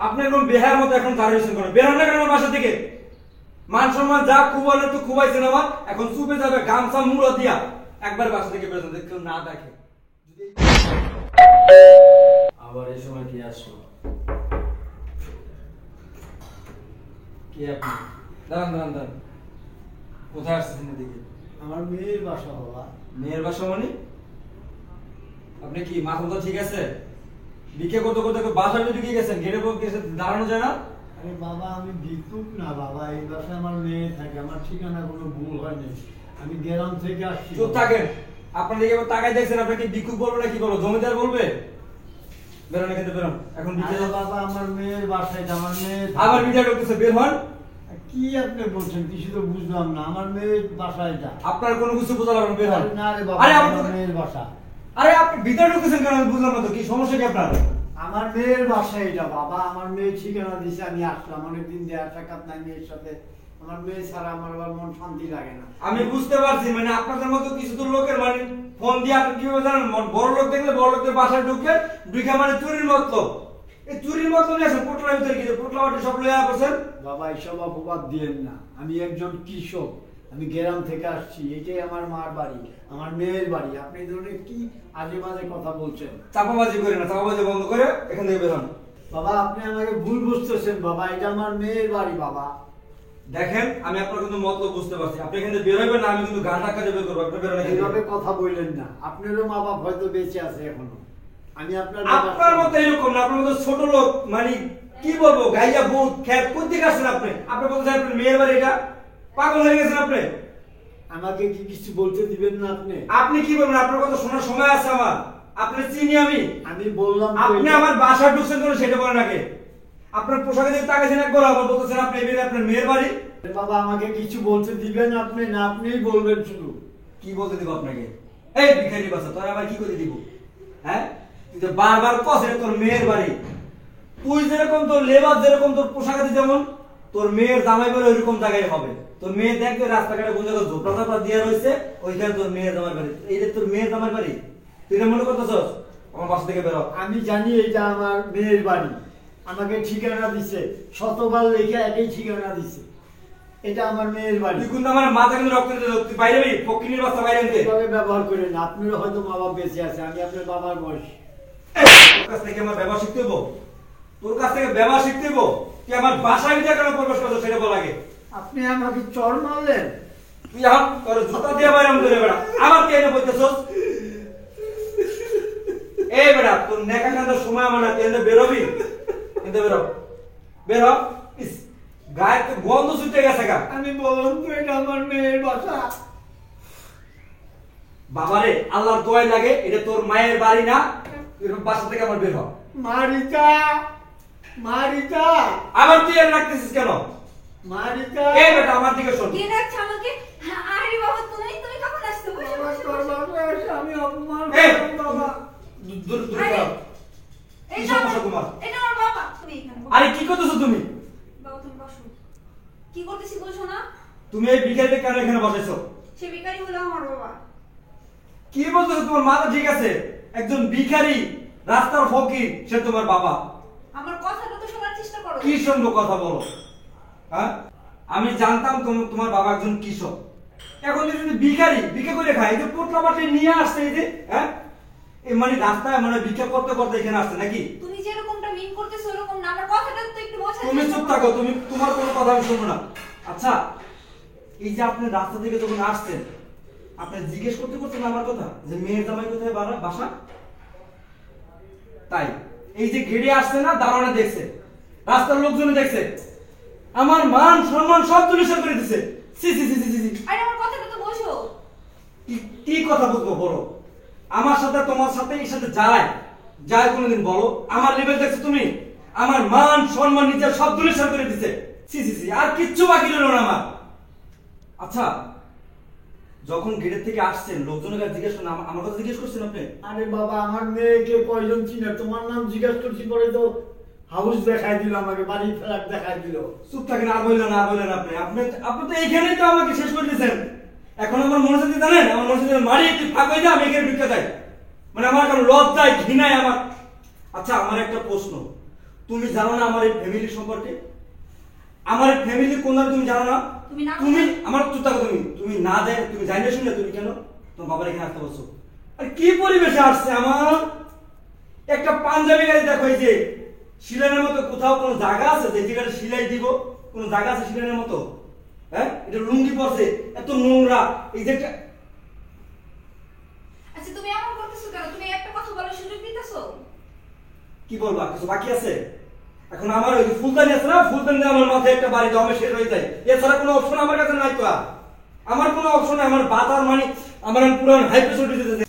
আপনি একদম বেহার মতো এখন দাঁড়িয়েছেন কেন? বের হন না কেন আমার বাসা থেকে? মান সম্মান যা খুবালে তো খুবাইছেন আমার, এখন চুপে যাবে গামছা মুড়ো দিয়া একবার বাসা থেকে বের হন, কেউ না দেখে। আবার এই সময় কি আসলো? কি আপনি? দাঁড়ান দাঁড়ান দাঁড়ান, কোথায় আসছেন এদিকে? আমার মেয়ের বাসা বাবা। মেয়ের বাসা মানে? আপনি কি মাথা তো ঠিক আছে? বিকে করতে করতে বাসায় যদি গিয়ে গেছেন, গেটে গেছে দাঁড়ানো যায় না? আরে বাবা আমি ভিক্ষুক না বাবা, এই বাসায় আমার মেয়ে থাকে, আমার ঠিকানা কোনো ভুল হয়নি, আমি গ্রাম থেকে আসছি। চুপ থাকেন, আপনার দিকে তাকাই দেখছেন, আপনাকে ভিক্ষুক বলবে না কি বলবো, জমিদার বলবে? বেরোন এখান থেকে, বেরোন এখন। বাবা আমার মেয়ের বাসায়, আমার মেয়ে আবার বিদায় করতেছে, বের হন। কি আপনি বলছেন কিছু তো বুঝলাম না, আমার মেয়ের বাসা এটা। আপনার কোনো কিছু বোঝা লাগবে, বের হন। না রে বাবা, আরে আমার মেয়ের বাসা। আরে আপনি ভিতরে ঢুকেছেন কেন আমি বুঝলাম না তো, কি সমস্যা কি আপনার? আমার মেয়ের বাসা এটা বাবা, আমার মেয়ে ঠিকানা দিছে, আমি আসলাম, অনেকদিন দেয়া সাক্ষাৎ নাই মেয়ের সাথে, আমার মেয়ে ছাড়া আমার আবার মন শান্তি লাগে না। আমি বুঝতে পারছি, মানে আপনাদের মতো কিছু তো লোকের মানে ফোন দিয়ে আপনি কিভাবে জানেন, বড় লোক দেখলে বড় লোকের বাসায় ঢুকবেন, ঢুকে মানে চুরির মতলব। এই চুরির মতলব নিয়ে আসেন, পোটলার ভিতরে গিয়ে পোটলা বাটি সব লইয়া আসেন। বাবা এইসব অপবাদ দিয়েন না, আমি একজন কৃষক, আমি গ্রাম থেকে আসছি, এটাই আমার মার বাড়ি, আমার মেয়ের বাড়ি, আপনি এই ধরনের কি আজে বাজে কথা বলছেন? চাপাবাজি করে না, চাপাবাজি বন্ধ করে এখান থেকে বের হন। বাবা আপনি আমাকে ভুল বুঝতেছেন বাবা, এটা আমার মেয়ের বাড়ি বাবা। দেখেন আমি আপনার কিন্তু মতলব বুঝতে পারছি, আপনি এখান থেকে বের হইবেন না, আমি কিন্তু গান টাকা বের করবো, আপনি বের হন। এইভাবে কথা বললেন না, আপনারও মা বাপ হয়তো বেঁচে আছে এখনো, আমি আপনার মতো এরকম না, আপনার মতো ছোট লোক, মানে কি বলবো, গাইয়া বুট খেত কোথেকে আসছেন আপনি? আপনি বলতেছেন আপনার মেয়ের বাড়ি, এটা পাগল হয়ে গেছেন আপনি। আমাকে কি কিছু বলতে দিবেন না আপনি? আপনি কি বলবেন? আপনার কথা শোনার সময় আছে আমার, আপনি চিনি আমি বললাম আপনি আমার বাসায় ঢুকছেন কেন সেটা বলেন আগে। আপনার পোশাকে দিকে তাকাইছেন একবার, আবার বলতেছেন আপনি এই বাড়ি আপনার মেয়ের বাড়ি। বাবা আমাকে কিছু বলতে দিবেন আপনি না, আপনিই বলবেন শুধু। কি বলতে দিব আপনাকে? এই ভিখারি বাসা, তোর আবার কি করে দিব? হ্যাঁ, তুই তো বারবার কসে তোর মেয়ের বাড়ি, তুই যেরকম তোর লেবাস, যেরকম তোর পোশাকাদি যেমন, তোর মেয়ের জামাই বাড়ি ওইরকম জায়গায় হবে। তোর মেয়ে দেখবে রাস্তাঘাটে কোন জায়গায় ঝোপড়া টোপড়া দিয়ে রয়েছে, ওইখানে তোর মেয়ের জামাই বাড়ি। এই যে তোর মেয়ের জামাই বাড়ি, তুই এটা মনে করতেছস? আমার বাসা থেকে বেরো। আমি জানি এটা আমার মেয়ের বাড়ি, আমাকে ঠিকানা দিছে, শতবার লেখা একই ঠিকানা দিছে, এটা আমার মেয়ের বাড়ি। তুই কিন্তু আমার মাথা কিন্তু রক্ত দিতে, তুই বাইরে বেরি, ফকিনির বাচ্চা বাইরে আনতে। এভাবে ব্যবহার করেন না, আপনারও হয়তো মা বাপ বেঁচে আছে, আমি আপনার বাবার বয়স। তোর কাছ থেকে আমার ব্যবহার শিখতে হবো? তোর কাছ থেকে ব্যবহার শিখতে হবো? তুই আমার বাসায় ভিতরে কেন প্রবেশ করছো সেটা বল আগে। আপনি আমাকে চড় মারলেন? তুই এখন তোর জুতা দিয়ে বাইরাম করে বেড়া, আমার কে এনে বলতেছস? এই বেড়া, তোর নেকা কান্দার সময় আমার না, তুই এনে বেরোবি, এনে বেরো, বেরো। ইস, গায়ে তো গন্ধ ছুটে গেছে গা। আমি বললাম তো এটা আমার মেয়ের বাসা। বাবারে, আল্লাহর দোয়াই লাগে, এটা তোর মায়ের বাড়ি না, এরকম বাসা থেকে আমার বের হ। মারিতা, মারিতা, আবার তুই এর রাখতেছিস কেন? মারিতা, এই বেটা আমার দিকে শোন। কে ডাকছে আমাকে? আরে বাবা, তুমি তুমি কখন আসছো? বসো বসো বসো। আমি অপমান এই, করলাম বাবা। দূর দূর আরে, কর। কি এটা সমস্যা তোমার? এটা আমার বাবা। তুমি এখানে বসো। আরে কি করতেছো তুমি? বাবা তুমি বসো। কি করতেছি বলছো না? তুমি এই ভিখারিকে কেন এখানে বসাইছো? সে ভিখারি হলো আমার বাবা। কি বলতেছো? তোমার মাথা ঠিক আছে? একজন ভিখারি, রাস্তার ফকির, সে তোমার বাবা? আমার কথাটা তো শোনার চেষ্টা করো। কি সুন্দর কথা বলো। হ্যাঁ, আমি জানতাম তোমার বাবা একজন কৃষক, এখন যদি ভিখারি ভিক্ষা করে খায়, এই যে পোটলা বাটি নিয়ে আসছে, এই যে হ্যাঁ, এই মানে রাস্তায় মানে ভিক্ষা করতে করতে এখানে আসছে নাকি? তুমি যেরকমটা মিন করতেছো এরকম না, আমার কথাটা তো একটু বোঝার তুমি চেষ্টা চুপ করো। থাকো, তুমি তোমার কোনো কথা আমি শুনবো না। আচ্ছা, এই যে আপনি রাস্তা থেকে যখন আসছেন, আপনি জিজ্ঞেস করতে করতেন আমার কথা যে মেয়ের জামাই কোথায় বাসা? তাই এই যে গেড়ে আসছে না, দারোয়ানে দেখছে, রাস্তার লোকজনে দেখছে, আমার মান সম্মান সব তুলিশান করে দিছে। সি সি সি সি সি। আরে আমার কথাটা তো বোঝো। কি কথা বুঝবো বলো? আমার সাথে তোমার সাথে এর সাথে যায় যায় কোনোদিন বলো? আমার লেভেল দেখছো তুমি? আমার মান সম্মান নিজের সব তুলিশান করে দিছে। সি সি সি, আর কিচ্ছু বাকি রইল না আমার। আচ্ছা, যখন গেটের থেকে আসছেন লোকজনের কাছে জিজ্ঞেস করেন, আমার কথা জিজ্ঞেস করছেন আপনি? আরে বাবা আমার মেয়েকে কয়জন চিনে, তোমার নাম জিজ্ঞাসা করছি, পরে তো হাউস দেখাই দিল, আমাকে বাড়ি ফ্ল্যাট দেখাই দিল। চুপ থাকেন, আর বললেন না, আর বললেন আপনি আপনি আপনি তো এইখানেই তো আমাকে শেষ করে দিয়েছেন। এখন আমার মনে হচ্ছে জানেন, আমার মনে হচ্ছে মারি তুই ফাঁক হয়ে যা, আমি এখানে ঢুকে যাই, মানে আমার এখন লজ্জায় ঘৃণায় আমার। আচ্ছা, আমার একটা প্রশ্ন, তুমি জানো না আমার এই ফ্যামিলি সম্পর্কে? আমার ফ্যামিলি কোন তুমি জানো না? তুমি না তুমি আমার চুপ থাকো। তুমি না দেয়, তুমি জানি না শুনলে তুমি কেন তোমার বাবার এখানে আসতে বলছো? আর কি পরিবেশে আসছে আমার? একটা পাঞ্জাবি গাড়ি দেখো, এই যে শিলাইয়ের মতো কোথাও কোনো জায়গা আছে যে যেখানে সিলাই দিব? কোনো জায়গা আছে শিলাইয়ের মতো? হ্যাঁ, এটা লুঙ্গি পরছে, এত নোংরা। এই যে আচ্ছা তুমি এমন করতেছো কেন? তুমি একটা কথা বলার সুযোগ দিতেছো? কি বলবা, কিছু বাকি আছে? এখন আমার ওই ফুলদানি আছে না, ফুলদানি দিয়ে আমার মাথায় একটা বাড়ি দাও, আমি শেষ হয়ে যাই। এছাড়া কোনো অপশন আমার কাছে নাই তো। আর আমার কোনো অপশন নাই। আমার বাতার মানে আমার পুরো হাই প্রেসার দিতেছে।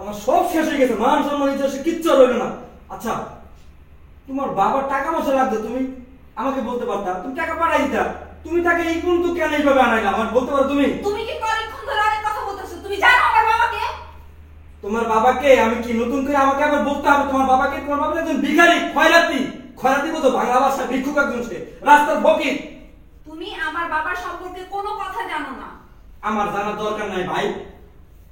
আমার সব শেষ হয়ে গেছে, মান সম্মান ইতিহাসে কিচ্ছু রইল না। আচ্ছা, তোমার বাবার টাকা পয়সা লাগতো, তুমি আমাকে বলতে পারতা, তুমি টাকা পাঠাই দিতা। তুমি তাকে এই পর্যন্ত কেন এইভাবে আনাইলা আমার বলতে পারো তুমি? তুমি কি অনেকক্ষণ ধরে অনেক কথা বলতেছো? তুমি জানো আমার বাবাকে? তোমার বাবাকে আমি কি নতুন করে আমাকে আবার বলতে হবে? তোমার বাবাকে, তোমার বাবা একজন ভিখারি, খয়রাতি। খয়রাতি বলতো বাংলা ভাষা, ভিক্ষুক একজন, সে রাস্তার ফকির। তুমি আমার বাবার সম্পর্কে কোনো কথা জানো না। আমার জানার দরকার নাই ভাই।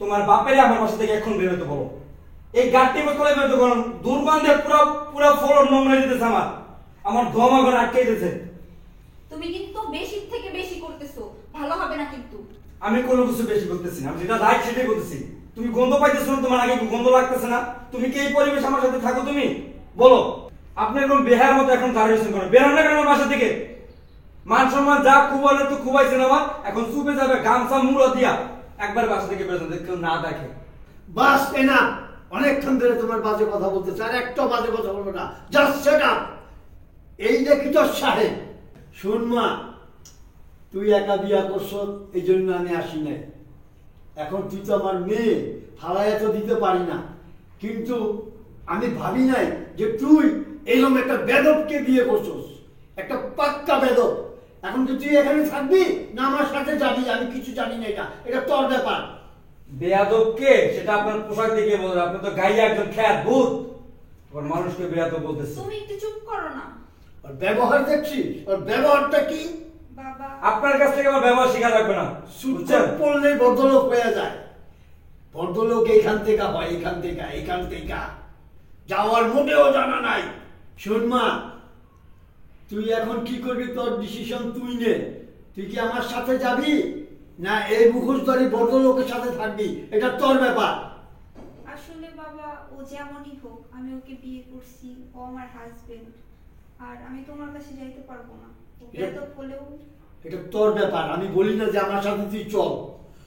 তোমার বাপেরে আমার বাসা থেকে এখন বের হতে বলো। এই গাড়টি করে বের হতে বলো। দুর্গন্ধে পুরো পুরো ফ্লোর নোংরা দিতেছে। আমার ধোঁয়া ঘরে আটকে দিতেছে। তুমি কিন্তু বেশি থেকে বেশি করতেছো, ভালো হবে না কিন্তু। আমি কোনো কিছু বেশি করতেছি না, আমি যেটা রাইট সেটাই করতেছি। তুমি গন্ধ পাইতেছো না? তোমার আগে গন্ধ লাগতেছে না? তুমি কি এই পরিবেশ আমার সাথে থাকো? তুমি বলো, আপনি এখন বেহার মতো এখন দাঁড়িয়েছেন কেন? বের হন না কেন আমার বাসা থেকে? মান সম্মান যা খুবালে তো খুবাইছেন আমার, এখন চুপে যাবে গামছা মুড়ো দিয়া একবার বাসা থেকে বেরোতে কেউ না দেখে। বাস এনা, অনেকক্ষণ ধরে তোমার বাজে কথা বলতেছে, আর একটা বাজে কথা বলবো না। Just set up. এই দেখি তোর সাহেব। শোন মা, তুই একা বিয়া করছ, এই জন্য আমি আসি নাই। এখন তুই তো আমার মেয়ে, ফালাইয়া তো দিতে পারি না। কিন্তু আমি ভাবি নাই যে তুই এইরকম একটা বেদবকে বিয়ে করছস, একটা পাক্কা বেদব। এখন কি তুই এখানে থাকবি না আমার সাথে যাবি? আমি কিছু জানি না, এটা তোর ব্যাপার। বেয়াদব কে সেটা আপনার পোশাক দেখে বলবেন। আপনি তো গাইয়া একজন খ্যাত ভূত, ওর মানুষকে বেয়াদব বলতেছে। তুমি একটু চুপ করো না। ওর ব্যবহার দেখছিস? ওর ব্যবহারটা কি? বাবা আপনার কাছ থেকে আমার ব্যবহার শিখা লাগবে না, বুঝছেন? পড়লে ভদ্রলোক হয়ে যায়। ভদ্রলোক এইখান থেকে হয়, এইখান থেকে যাওয়ার মোটেও জানা নাই। শোন মা, তুই এখন কি করবি তোর ডিসিশন তুই নে। তুই কি আমার সাথে যাবি না এই মুখোশধারী ভদ্রলোকের সাথে থাকবি? এটা তোর ব্যাপার। আসলে বাবা, ও যেমনই হোক আমি ওকে বিয়ে করছি, ও আমার হাজবেন্ড। আর আমি তোমার কাছে যাইতে পারবো না। ও বেয়াদব হলেও এটা তোর ব্যাপার। আমি বলি না যে আমার সাথে তুই চল।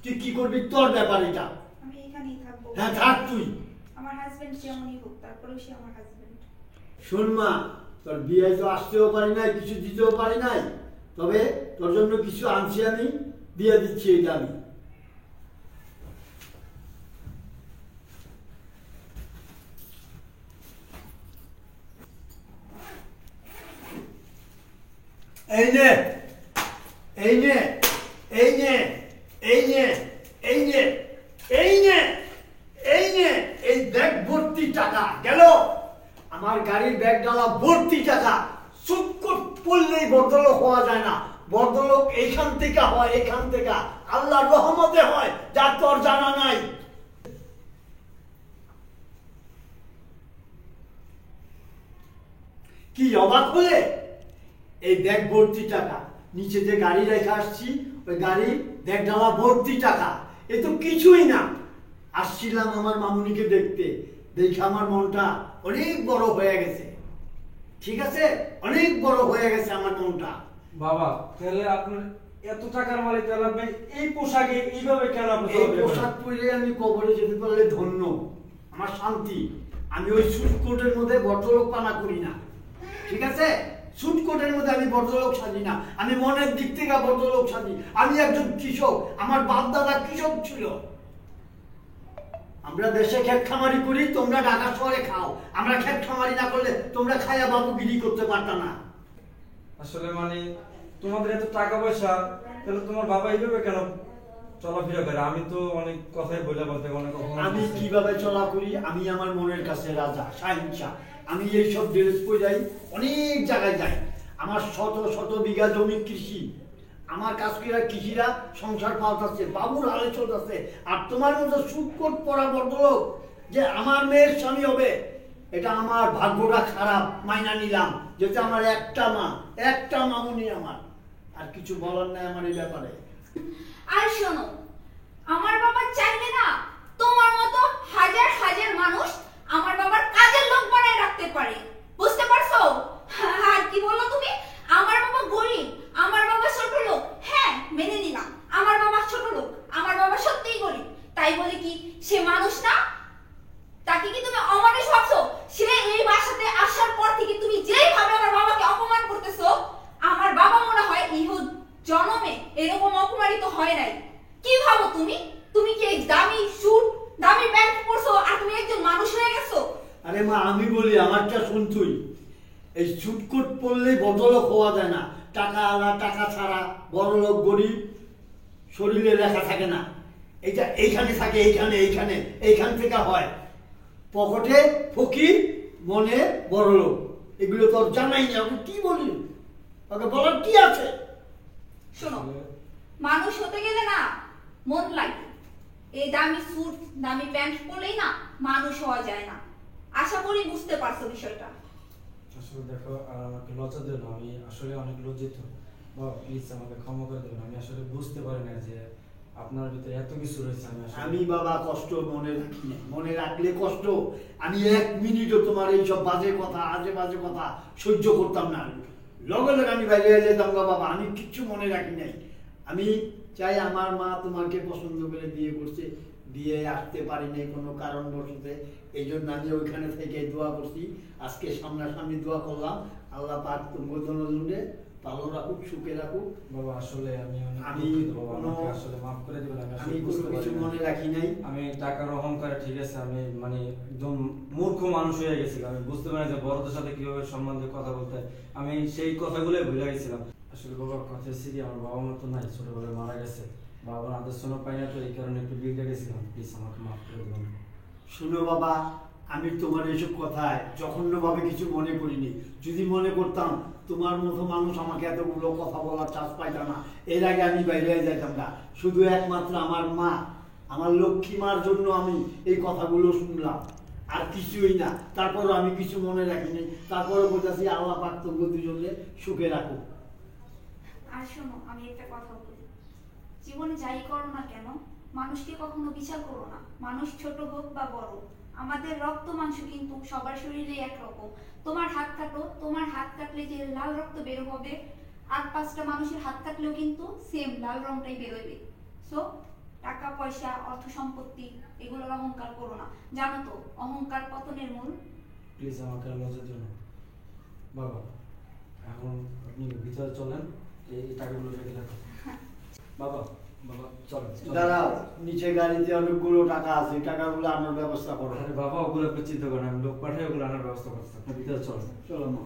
তুই কি করবি তোর ব্যাপার এটা। আমি এখানেই থাকবো। হ্যাঁ থাক তুই। আমার হাজবেন্ড যেমনই হোক, তারপরেও সে আমার হাজবেন্ড। শোন মা, তোর বিয়ে তো আসতেও পারি নাই, কিছু দিতেও পারি নাই, তবে তোর জন্য কিছু আনছি, আমি দিয়ে দিচ্ছি। এটা আমি এই নে, এই নে, এই নে, এই নে, এই নে, এই নে, এই নে, এই ব্যাগ ভর্তি টাকা গেল। আমার গাড়ির ব্যাগ ডালা ভর্তি টাকা। সুটকোট পড়লেই ভদ্রলোক হওয়া যায় না। ভদ্রলোক এইখান থেকে হয়, এখান থেকে আল্লাহর রহমতে হয়, যা তোর জানা নাই। কি অবাক হলে? এই ব্যাগ ভর্তি টাকা, নিচে যে গাড়ি রেখে আসছি ওই গাড়ি ব্যাগ ডালা ভর্তি টাকা। এ তো কিছুই না। আসছিলাম আমার মামুনিকে দেখতে, দেখে আমার মনটা অনেক বড় হয়ে গেছে। ঠিক আছে, অনেক বড় হয়ে গেছে আমার মনটা। বাবা, তাহলে আপনার এত টাকার মালিক, তাহলে আপনি এই পোশাকে এইভাবে কেন? আপনি এই পোশাক পরে আমি কবরে যেতে পারলে ধন্য, আমার শান্তি। আমি ওই স্যুট কোটের মধ্যে ভদ্রলোক পানা করি না। ঠিক আছে, স্যুট কোটের মধ্যে আমি ভদ্রলোক সাজি না। আমি মনের দিক থেকে ভদ্রলোক সাজি। আমি একজন কৃষক, আমার বাপ দাদা কৃষক ছিল। আমরা দেশে ক্ষেত খামারি করি, তোমরা ঢাকা শহরে খাও। আমরা ক্ষেত খামারি না করলে তোমরা খায়া বাবুগিরি করতে পারতা না। আসলে মানে তোমাদের এত টাকা পয়সা, তাহলে তোমার বাবা এইভাবে কেন চলাফেরা করে? আমি তো অনেক কথাই বলে বলতে অনেক আমি কিভাবে চলা করি? আমি আমার মনের কাছে রাজা, শাহিনশাহ। আমি এইসব ড্রেস পরে যাই, অনেক জায়গায় যাই। আমার শত শত বিঘা জমি কৃষি। আমার কাজ করা কৃষিরা সংসার পাল্টাচ্ছে, বাবুর হালে চলতেছে। আর তোমার মতো সুটকোট পরা ভদ্রলোক যে আমার মেয়ের স্বামী হবে, এটা আমার ভাগ্যটা খারাপ, মাইনা নিলাম, যেহেতু আমার একটা মামুনি আমার, আর কিছু বলার নাই আমার এই ব্যাপারে। আর শোনো, আমার বাবা চাইলে না তোমার মতো হাজার হাজার মানুষ আমার বাবার কাজের লোক বানায় রাখতে পারে, বুঝতে পারছো? আর কি বললো তুমি? আমার বাবা গরিব, আমার বাবা ছোট লোক। হ্যাঁ, মেনে নিলাম আমার বাবা ছোট লোক, আমার বাবা সত্যিই গরিব, তাই বলে কি সে মানুষ না? তাকে কি তুমি অমানুষ ভাবছো? সে এই বাসাতে আসার পর থেকে তুমি যেইভাবে আমার বাবাকে অপমান করতেছো, আমার বাবা মনে হয় ইহ জন্মে এরকম অপমানিত হয় নাই। কি ভাবো তুমি? তুমি কি এই দামি স্যুট, দামি প্যান্ট পরছো আর তুমি একজন মানুষ হয়ে গেছো? আরে মা, আমি বলি আমারটা শুন তুই। এই সুটকোট পরলেই বড়লোক হওয়া যায় না। টাকা আলা, টাকা ছাড়া বড়লোক গরিব শরীরে লেখা থাকে না। এটা এইখানে থাকে, এইখান থেকে হয়। পকেটে ফকির, মনে বড়লোক। এগুলো তোর জানাই না, ওকে কি বলি? ওকে বলার কি আছে? শোনো, মানুষ হতে গেলে না মন লাগে। এই দামি স্যুট, দামি প্যান্ট পরলেই না মানুষ হওয়া যায় না। আশা করি বুঝতে পারছো বিষয়টা। আসলে দেখো, আমাকে লজ্জা দিও না, আমি আসলে অনেক লজ্জিত। বাবা প্লিজ আমাকে ক্ষমা করে দেবেন, আমি আসলে বুঝতে পারি না যে আপনার ভিতরে এত কিছু রয়েছে। আমি বাবা কষ্ট মনে রাখি না, মনে রাখলে কষ্ট। আমি 1 মিনিটও তোমার এইসব বাজে কথা, আজে বাজে কথা সহ্য করতাম না। লগে লগে আমি বাইরে যেতাম গো বাবা, আমি কিচ্ছু মনে রাখি নাই। আমি চাই আমার মা তোমাকে পছন্দ করে বিয়ে করছে, বিয়ে আসতে পারি নাই কোনো কারণবশতে, এই জন্য আমি ওইখানে থেকে দোয়া করছি। আজকে সামনাসামনি দোয়া করলাম, আল্লাহ পাক তোমাকে দুজনে ভালো রাখুক, সুখে রাখুক। বাবা আসলে আমি আসলে মাফ করে দিবেন, আমি কোনো কিছু মনে রাখি নাই। আমি টাকার অহংকারে, ঠিক আছে, আমি মানে একদম মূর্খ মানুষ হয়ে গেছি। আমি বুঝতে পারি যে বড়দের সাথে কিভাবে সম্মান দিয়ে কথা বলতে হয়, আমি সেই কথাগুলোই ভুলে গেছিলাম। আসলে বাবার কথা সিরি, আমার বাবা মা তো নাই, ছোটবেলায় মারা গেছে, বাবার আদর শোনা পাই না, তো এই কারণে একটু বিগড়ে গেছিলাম। প্লিজ আমাকে মাফ করে দেবেন। শুনো বাবা, আমি তোমার এসব কথায় জঘন্যভাবে কিছু মনে করিনি। যদি মনে করতাম তোমার মতো মানুষ আমাকে এতগুলো কথা বলার চান্স পাইতাম না। এর আগে আমি বাইরে যাইতাম না। শুধু একমাত্র আমার মা, আমার লক্ষ্মী মার জন্য আমি এই কথাগুলো শুনলাম, আর কিছুই না। তারপরও আমি কিছু মনে রাখিনি। তারপরও বলতেছি আল্লাহ পাক তোমরা দুজনে সুখে রাখুক। আর শোনো, আমি একটা কথা বলি, জীবনে যাই করো না কেন মানুষকে কখনো বিচার করো না। মানুষ ছোট হোক বা বড়, আমাদের রক্ত মাংস কিন্তু সবার শরীরে একরকম। তোমার হাত কাটো, তোমার হাত কাটলে যে লাল রক্ত বের হবে, আর 5টা মানুষের হাত কাটলেও কিন্তু সেম লাল রংটাই বেরোবে। সো টাকা পয়সা, অর্থ সম্পত্তি, এগুলোর অহংকার করো না। জানো তো অহংকার পতনের মূল। প্লিজ আমাকে লজ্জা দিও না বাবা। এখন আপনি ভিতরে চলেন, এই টাকাগুলো রেখে রাখুন। বাবা বাবা চলেন। দাঁড়াও, নিচে গাড়িতে অনেকগুলো টাকা আছে, টাকাগুলো আনার ব্যবস্থা করো। আরে বাবা, ওগুলো আপনি চিন্তা করেন, আমি লোক পাঠাই ওগুলো আনার ব্যবস্থা করছি। আপনি ভিতরে চলেন। চলো মা।